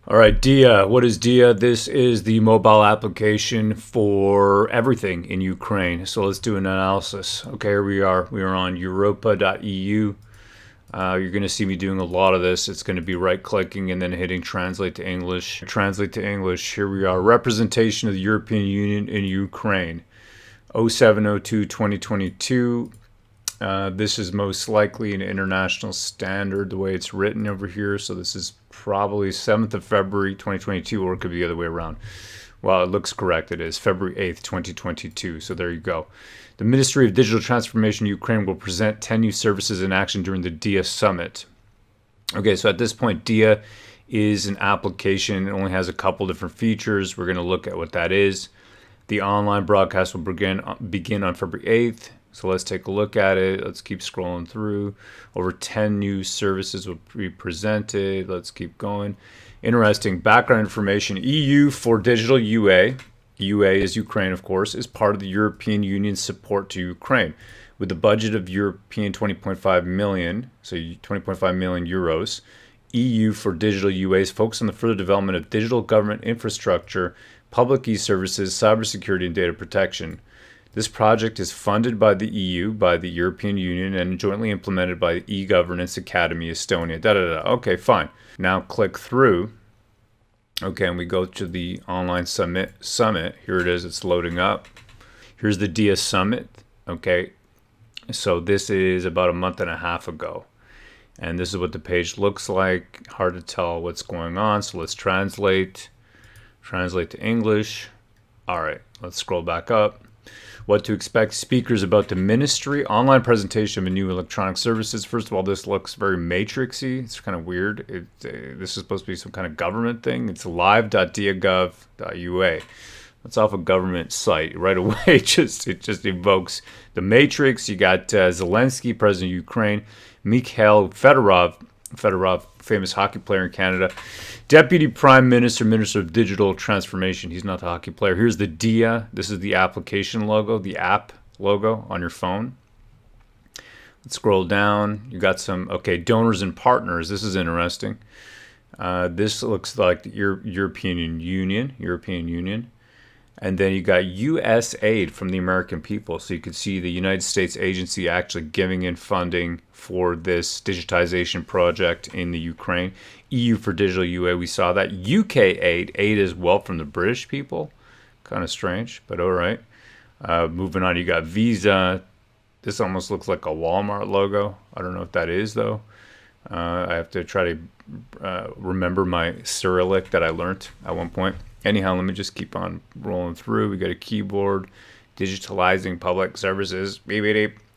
All right, Diia. What is Diia? This is the mobile application for everything in Ukraine. So let's do an analysis. Okay, here we are. We are on europa.eu. You're going to see me doing a lot of this. It's going to be right-clicking and then hitting Translate to English. Translate to English. Here we are. Representation of the European Union in Ukraine. 07/02/2022. This is most likely an international standard, the way it's written over here. So this is probably 7th of February 2022, or it could be the other way around. Well, it looks correct. It is February 8th, 2022. So there you go. The Ministry of Digital Transformation Ukraine will present 10 new services in action during the Diia Summit. Okay, so at this point, Diia is an application. It only has a couple different features. We're going to look at what that is. The online broadcast will begin on February 8th. So let's take a look at it. Let's keep scrolling through. Over 10 new services will be presented. Let's keep going. Interesting background information. EU for digital UA. UA is Ukraine, of course, is part of the European Union's support to Ukraine. With a budget of European 20.5 million, so 20.5 million euros, EU for digital UA is focused on the further development of digital government infrastructure, public e-services, cybersecurity, and data protection. This project is funded by the EU, by the European Union, and jointly implemented by the e-Governance Academy Estonia. Okay, fine. Now click through. Okay, and we go to the online summit. Here it is. It's loading up. Here's the Diia Summit. Okay, so this is about a month and a half ago. And this is what the page looks like. Hard to tell what's going on. So let's translate to English. All right, let's scroll back up. What to expect. Speakers about the ministry. Online presentation of new electronic services. First of all, this looks very matrixy. It's kind of weird. This is supposed to be some kind of government thing. It's live.diagov.ua. That's off a government site right away. It just evokes the matrix. You got Zelensky, president of Ukraine. Mikhail Fedorov, famous hockey player in Canada. Deputy Prime Minister, Minister of Digital Transformation. He's not the hockey player. Here's the Diia. This is the application logo, the app logo on your phone. Let's scroll down. You got some, donors and partners. This is interesting. This looks like the European Union. And then you got U.S. aid from the American people. So you could see the United States agency actually giving in funding for this digitization project in the Ukraine. EU for digital UA, we saw that. UK aid as well from the British people. Kind of strange, but all right. Moving on, you got Visa. This almost looks like a Walmart logo. I don't know if that is, though. I have to try to remember my Cyrillic that I learned at one point. Anyhow, let me just keep on rolling through. We got a keyboard, digitalizing public services.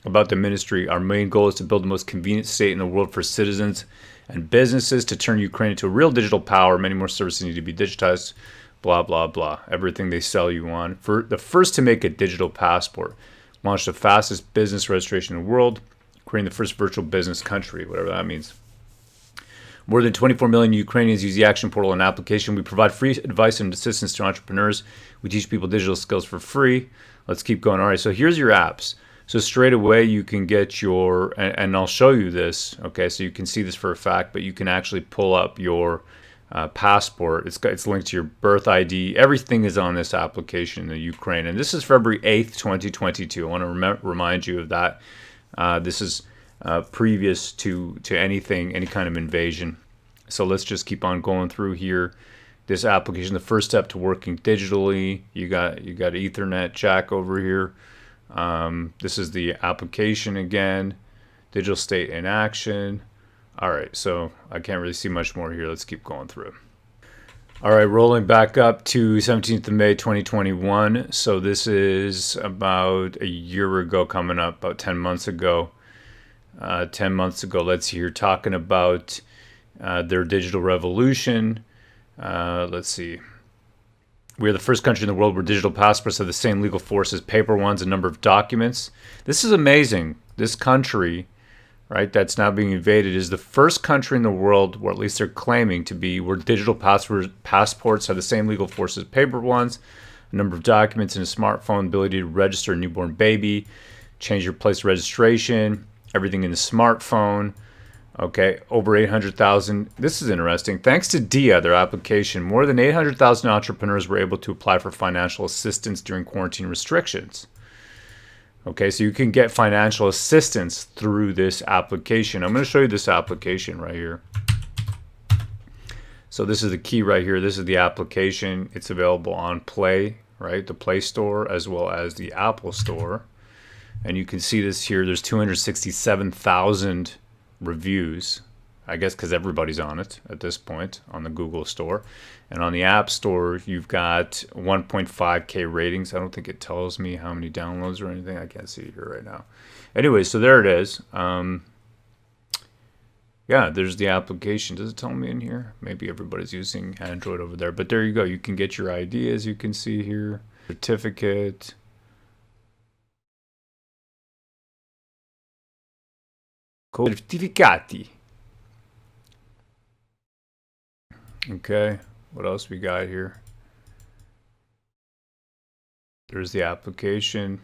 About the ministry, our main goal is to build the most convenient state in the world for citizens and businesses to turn Ukraine into a real digital power. Many more services need to be digitized. Blah, blah, blah. Everything they sell you on. For the first to make a digital passport. Launched the fastest business registration in the world. Creating the first virtual business country, whatever that means. More than 24 million Ukrainians use the Action Portal and application. We provide free advice and assistance to entrepreneurs. We teach people digital skills for free. Let's keep going. All right, so here's your apps. So straight away you can get your, and I'll show you this, okay, so you can see this for a fact, but you can actually pull up your passport. It's linked to your birth ID. Everything is on this application in the Ukraine. And this is February 8th, 2022. I want to remind you of that. This is previous to any kind of invasion. So let's just keep on going through here. This application, the first step to working digitally. You got Ethernet jack over here. This is the application again. Digital state in action. All right, so I can't really see much more here. Let's keep going through. All right, rolling back up to 17th of May, 2021. So this is about a year ago coming up, about 10 months ago. 10 months ago, let's see here, talking about their digital revolution. Let's see. We are the first country in the world where digital passports have the same legal force as paper ones and number of documents. This is amazing. This country, right, that's now being invaded is the first country in the world, or at least they're claiming to be, where digital passports have the same legal force as paper ones, a number of documents in a smartphone, ability to register a newborn baby, change your place of registration, everything in the smartphone. Okay, over 800,000. This is interesting. Thanks to Diia, their application, more than 800,000 entrepreneurs were able to apply for financial assistance during quarantine restrictions. Okay, so you can get financial assistance through this application. I'm going to show you this application right here. So this is the key right here. This is the application. It's available on Play, right? The Play Store as well as the Apple Store. And you can see this here. There's 267,000 reviews, I guess because everybody's on it at this point on the Google Store. And on the App Store, you've got 1.5K ratings. I don't think it tells me how many downloads or anything. I can't see it here right now. Anyway, so there it is. Yeah, there's the application. Does it tell me in here? Maybe everybody's using Android over there. But there you go. You can get your ID, as you can see here. Certificate. Certificati. Okay, what else we got here? There's the application.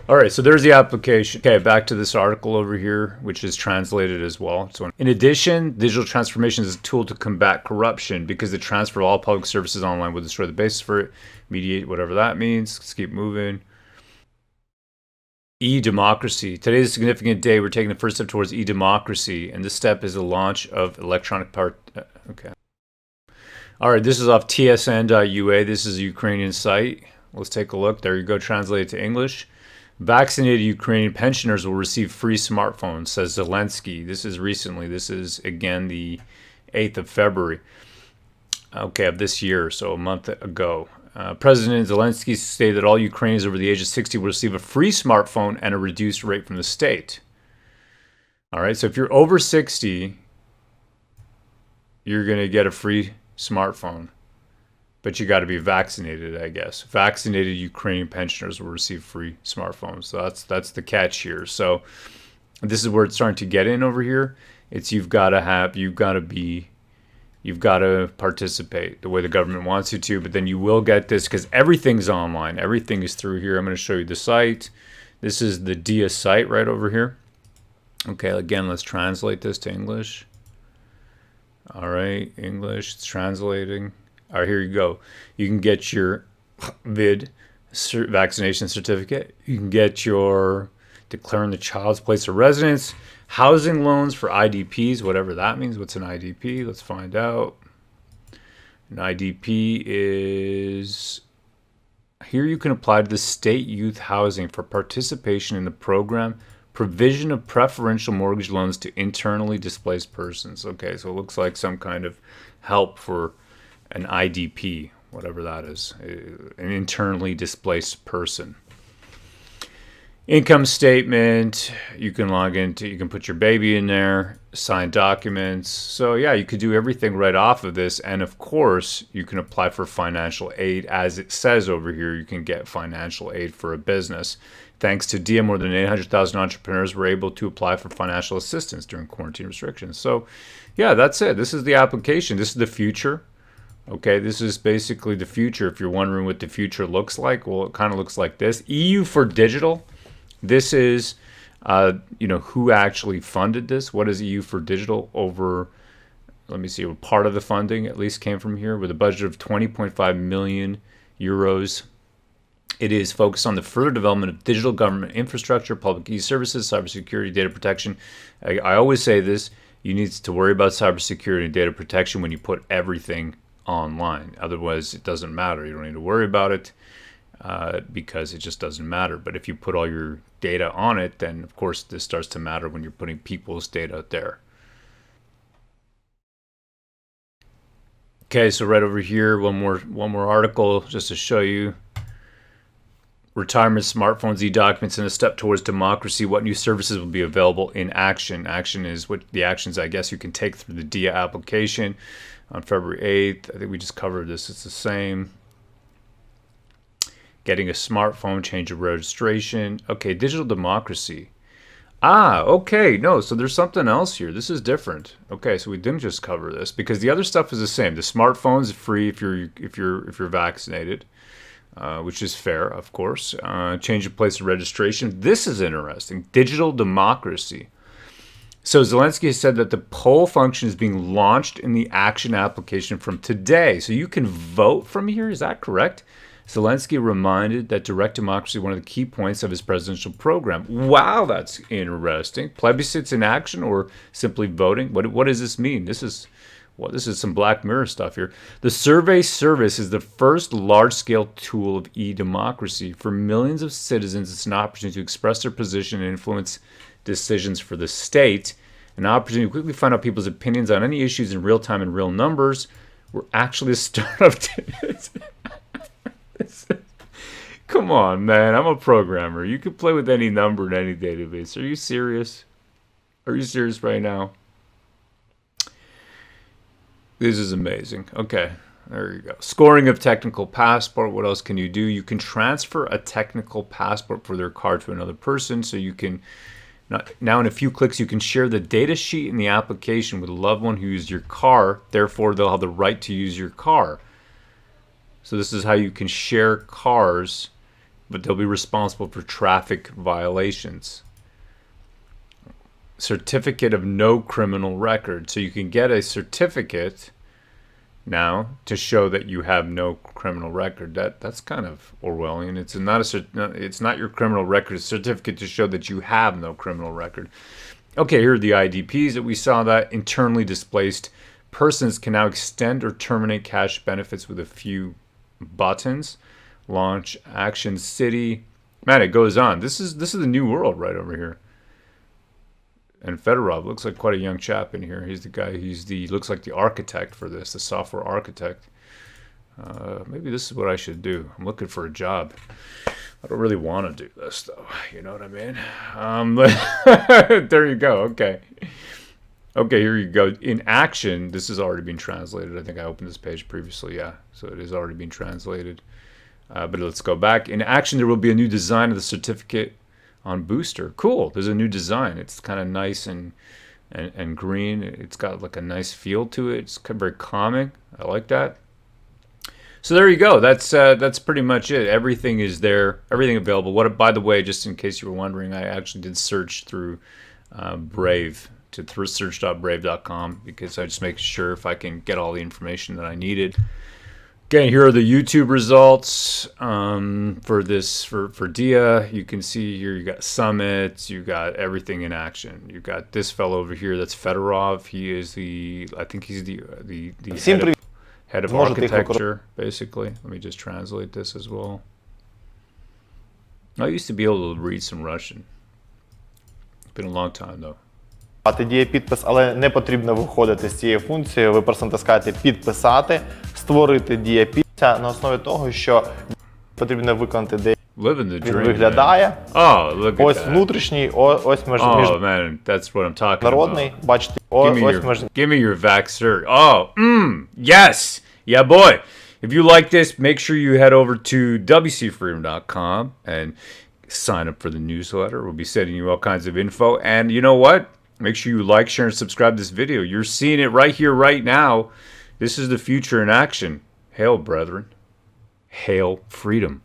All right, so there's the application. Okay, back to this article over here, which is translated as well. So in addition, digital transformation is a tool to combat corruption because the transfer of all public services online will destroy the basis for it, mediate whatever that means. Let's keep moving. E-democracy. Today is a significant day. We're taking the first step towards e-democracy, and this step is the launch of electronic part. Okay. All right, this is off tsn.ua. This is a Ukrainian site. Let's take a look. There you go, translated to English. Vaccinated Ukrainian pensioners will receive free smartphones, says Zelensky. This is recently. This is, again, the 8th of February, okay, of this year, so a month ago. President Zelensky stated that all Ukrainians over the age of 60 will receive a free smartphone and a reduced rate from the state. All right, so if you're over 60, you're going to get a free smartphone. But you got to be vaccinated, I guess. Vaccinated Ukrainian pensioners will receive free smartphones. So that's the catch here. So this is where it's starting to get in over here. It's you've got to participate the way the government wants you to, but then you will get this because everything's online. Everything is through here. I'm going to show you the site. This is the Diia site right over here. Okay, again, let's translate this to English. All right, English, it's translating. All right, here you go. You can get your vaccination certificate. You can get your declaring the child's place of residence, housing loans for IDPs, whatever that means. What's an IDP? Let's find out. An IDP is, here you can apply to the state youth housing for participation in the program, provision of preferential mortgage loans to internally displaced persons. Okay, so it looks like some kind of help for an IDP, whatever that is, an internally displaced person. Income statement, you can log into, you can put your baby in there, sign documents. So yeah, you could do everything right off of this. And of course, you can apply for financial aid. As it says over here, you can get financial aid for a business. Thanks to Diia, more than 800,000 entrepreneurs were able to apply for financial assistance during quarantine restrictions. So yeah, that's it. This is the application. This is the future. Okay, this is basically the future. If you're wondering what the future looks like, well, it kind of looks like this. EU for Digital. This is, who actually funded this. What is EU for Digital over, let me see, part of the funding at least came from here with a budget of 20.5 million euros. It is focused on the further development of digital government infrastructure, public e-services, cybersecurity, data protection. I always say this, you need to worry about cybersecurity and data protection when you put everything online. Otherwise, it doesn't matter. You don't need to worry about it because it just doesn't matter. But if you put all your data on it, then of course this starts to matter when you're putting people's data out there. Okay, so right over here, one more article just to show you. Retirement smartphones, e-documents, and a step towards democracy. What new services will be available in action? Action is what the actions I guess you can take through the Diia application on February 8th. I think we just covered this. It's the same. Getting a smartphone, change of registration. Okay, digital democracy. Okay, no, so there's something else here. This is different. Okay, so we didn't just cover this because the other stuff is the same. The smartphone is free if you're vaccinated. Which is fair, of course. Change of place of registration. This is interesting. Digital democracy. So Zelensky has said that the poll function is being launched in the action application from today. So you can vote from here. Is that correct? Zelensky reminded that direct democracy is one of the key points of his presidential program. Wow, that's interesting. Plebiscites in action or simply voting? What does this mean? This is some Black Mirror stuff here. The survey service is the first large-scale tool of e-democracy. For millions of citizens, it's an opportunity to express their position and influence decisions for the state. An opportunity to quickly find out people's opinions on any issues in real time and real numbers. We're actually the start of Come on, man. I'm a programmer. You can play with any number in any database. Are you serious? Are you serious right now? This is amazing. Okay, there you go. Scoring of technical passport. What else can you do? You can transfer a technical passport for their card to another person. So you can, now in a few clicks, you can share the data sheet in the application with a loved one who used your car. Therefore, they'll have the right to use your car. So this is how you can share cars, but they'll be responsible for traffic violations. Certificate of no criminal record. So you can get a certificate now to show that you have no criminal record. That's kind of Orwellian. It's not your criminal record. It's a certificate to show that you have no criminal record. Okay, here are the IDPs that we saw. That internally displaced persons can now extend or terminate cash benefits with a few buttons. Launch Action City. Man, it goes on. This is the new world right over here. And Fedorov looks like quite a young chap in here. He's the guy. Looks like the architect for this, the software architect. Maybe this is what I should do. I'm looking for a job. I don't really want to do this though. You know what I mean? There you go. Okay. Okay, here you go. In action, this has already been translated. I think I opened this page previously. Yeah, so it has already been translated. But let's go back. In action, there will be a new design of the certificate on booster. Cool. There's a new design. It's kind of nice and green. It's got like a nice feel to it. It's very calming. I like that. So there you go. That's pretty much it. Everything is there. Everything available. By the way, just in case you were wondering, I actually did search through Brave to search.brave.com because I just make sure if I can get all the information that I needed. Again, here are the YouTube results for Diia. You can see here you got summits, you got everything in action. You got this fellow over here, that's Fedorov. He is I think he's the head of architecture, basically. Let me just translate this as well. I used to be able to read some Russian. It's been a long time though. Дія підпис, але не потрібно виходити з цієї функції. Ви просто натискаєте підписати, створити Дія підпис на основі того, що потрібно виконати деякі. Він виглядає. Ось внутрішній, ось міжнародний. Бачите, ось Give me your Vaxer. Yes. Yeah, boy. If you like this, make sure you head over to wcfreedom.com and sign up for the newsletter. We'll be sending you all kinds of info. And you know what? Make sure you like, share, and subscribe to this video. You're seeing it right here, right now. This is the future in action. Hail, brethren. Hail freedom.